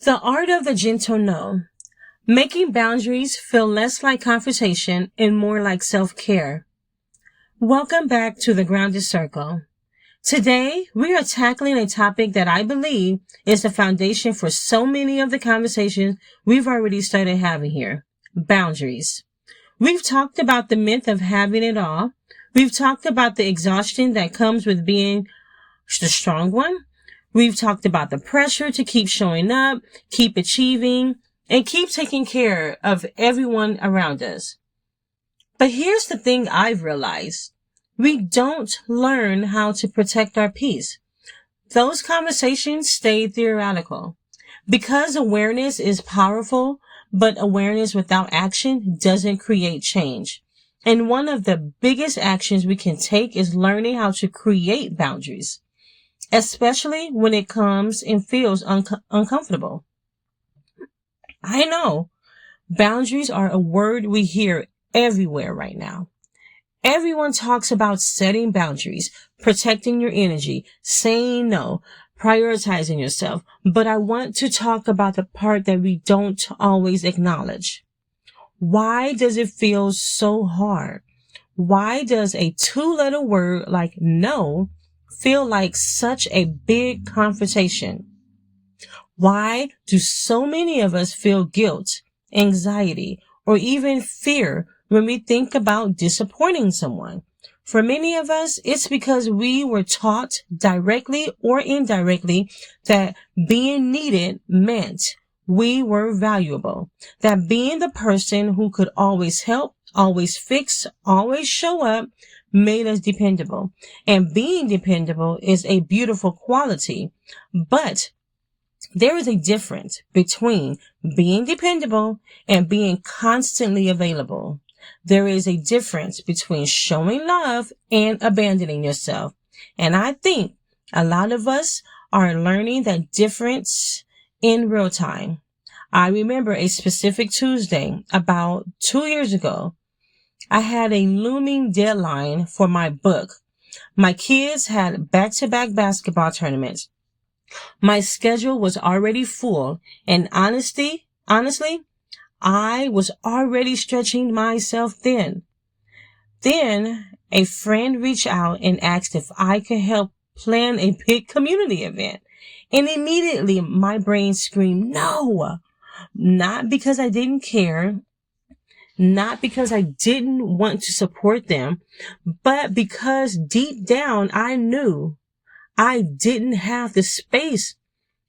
The art of the gentle no. Making boundaries feel less like confrontation and more like self-care. Welcome back to the Grounded Circle. Today, we are tackling a topic that I believe is the foundation for so many of the conversations we've already started having here. Boundaries. We've talked about the myth of having it all. We've talked about the exhaustion that comes with being the strong one. We've talked about the pressure to keep showing up, keep achieving, and keep taking care of everyone around us. But here's the thing I've realized. We don't learn how to protect our peace. Those conversations stay theoretical. Because awareness is powerful, but awareness without action doesn't create change. And one of the biggest actions we can take is learning how to create boundaries, especially when it comes and feels uncomfortable. I know boundaries are a word we hear everywhere right now. Everyone talks about setting boundaries, protecting your energy, saying no, prioritizing yourself. But I want to talk about the part that we don't always acknowledge. Why does it feel so hard? Why does a two-letter word like no feel like such a big confrontation? Why do so many of us feel guilt, anxiety, or even fear when we think about disappointing someone? For many of us, it's because we were taught directly or indirectly that being needed meant we were valuable, that being the person who could always help, always fix, always show up made us dependable. And being dependable is a beautiful quality, but there is a difference between being dependable and being constantly available. There is a difference between showing love and abandoning yourself. And I think a lot of us are learning that difference in real time. I remember a specific Tuesday about 2 years ago. I had a looming deadline for my book. My kids had back-to-back basketball tournaments. My schedule was already full, and honestly, I was already stretching myself thin. Then a friend reached out and asked if I could help plan a big community event. And immediately my brain screamed, no, not because I didn't care, not because I didn't want to support them, but because deep down I knew I didn't have the space.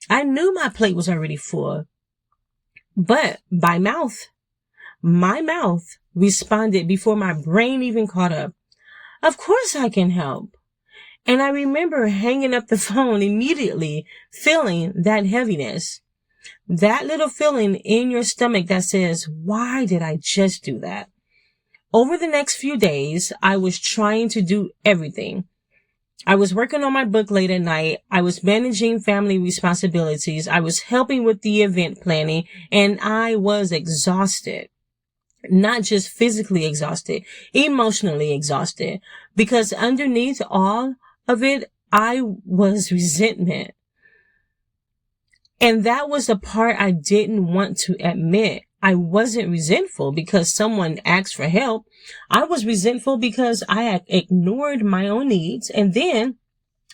I knew my plate was already full. But my mouth responded before my brain even caught up. Of course I can help. And I remember hanging up the phone immediately, feeling that heaviness. That little feeling in your stomach that says, why did I just do that? Over the next few days, I was trying to do everything. I was working on my book late at night. I was managing family responsibilities. I was helping with the event planning, and I was exhausted. Not just physically exhausted, emotionally exhausted, because underneath all of it, I was resentment. And that was the part I didn't want to admit. I wasn't resentful because someone asked for help. I was resentful because I had ignored my own needs and then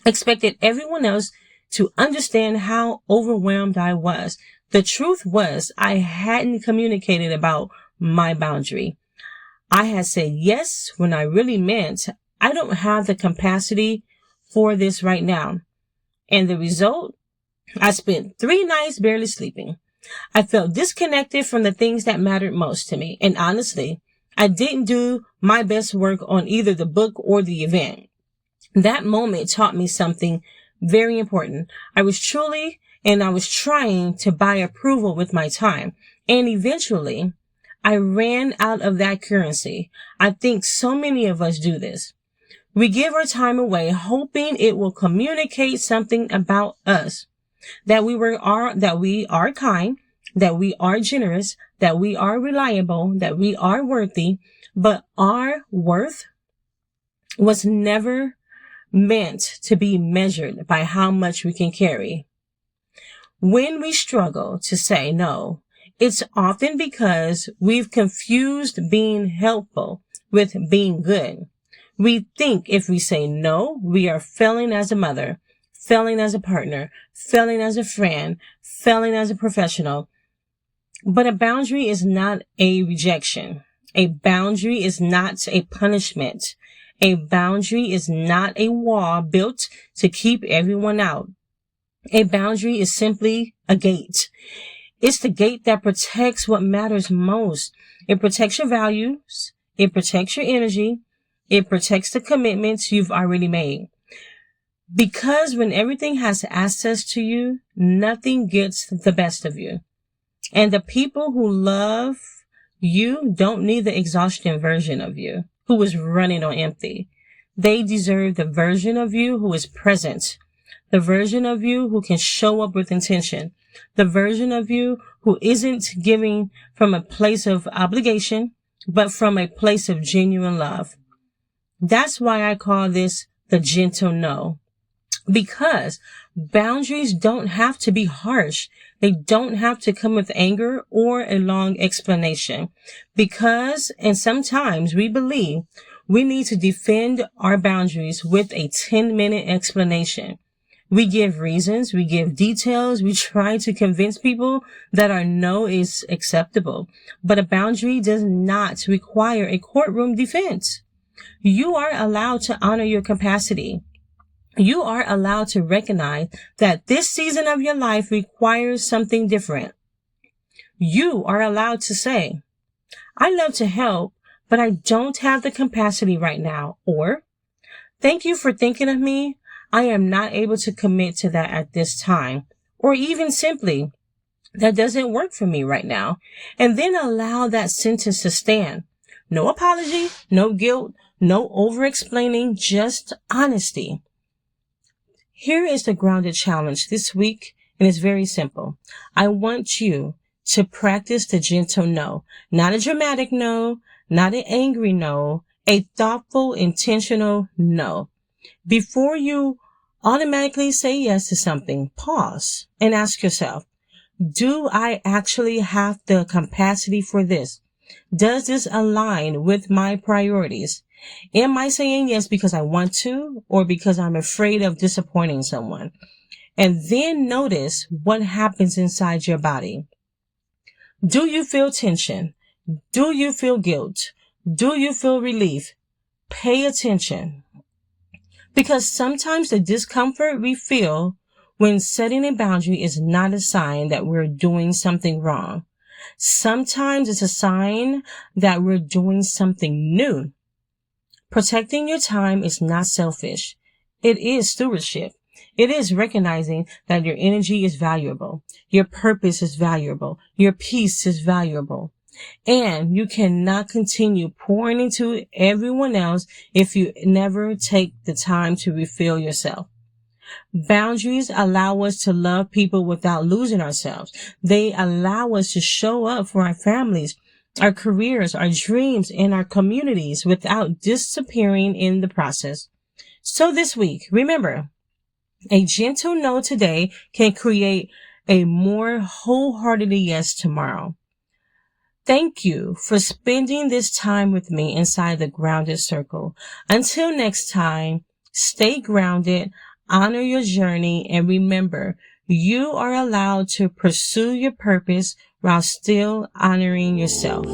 expected everyone else to understand how overwhelmed I was. The truth was I hadn't communicated about my boundary. I had said yes when I really meant I don't have the capacity for this right now. And the result? I spent 3 nights barely sleeping. I felt disconnected from the things that mattered most to me. And honestly, I didn't do my best work on either the book or the event. That moment taught me something very important. I was trying to buy approval with my time. And eventually, I ran out of that currency. I think so many of us do this. We give our time away hoping it will communicate something about us. That we are kind, that we are generous, that we are reliable, that we are worthy, but our worth was never meant to be measured by how much we can carry. When we struggle to say no, it's often because we've confused being helpful with being good. We think if we say no, we are failing as a mother, failing as a partner, failing as a friend, failing as a professional. But a boundary is not a rejection. A boundary is not a punishment. A boundary is not a wall built to keep everyone out. A boundary is simply a gate. It's the gate that protects what matters most. It protects your values. It protects your energy. It protects the commitments you've already made. Because when everything has access to you, nothing gets the best of you. And the people who love you don't need the exhaustion version of you who is running on empty. They deserve the version of you who is present. The version of you who can show up with intention. The version of you who isn't giving from a place of obligation, but from a place of genuine love. That's why I call this the gentle no. Because boundaries don't have to be harsh. They don't have to come with anger or a long explanation. Because, and sometimes we believe we need to defend our boundaries with a 10-minute explanation. We give reasons, we give details, we try to convince people that our no is acceptable. But a boundary does not require a courtroom defense. You are allowed to honor your capacity. You are allowed to recognize that this season of your life requires something different. You are allowed to say, I love to help, but I don't have the capacity right now. Or, thank you for thinking of me. I am not able to commit to that at this time. Or even simply, that doesn't work for me right now. And then allow that sentence to stand. No apology, no guilt, no over-explaining, just honesty. Here is the grounded challenge this week, and it's very simple. I want you to practice the gentle no. Not a dramatic no, not an angry no, a thoughtful, intentional no. Before you automatically say yes to something, pause and ask yourself, do I actually have the capacity for this? Does this align with my priorities? Am I saying yes because I want to or because I'm afraid of disappointing someone? And then notice what happens inside your body. Do you feel tension? Do you feel guilt? Do you feel relief? Pay attention. Because sometimes the discomfort we feel when setting a boundary is not a sign that we're doing something wrong. Sometimes it's a sign that we're doing something new. Protecting your time is not selfish. It is stewardship. It is recognizing that your energy is valuable. Your purpose is valuable. Your peace is valuable. And you cannot continue pouring into everyone else if you never take the time to refill yourself. Boundaries allow us to love people without losing ourselves. They allow us to show up for our families, our careers, our dreams, and our communities without disappearing in the process. So this week, remember, a gentle no today can create a more wholehearted yes tomorrow. Thank you for spending this time with me inside the Grounded Circle. Until next time, stay grounded, honor your journey, and remember, you are allowed to pursue your purpose while still honoring yourself.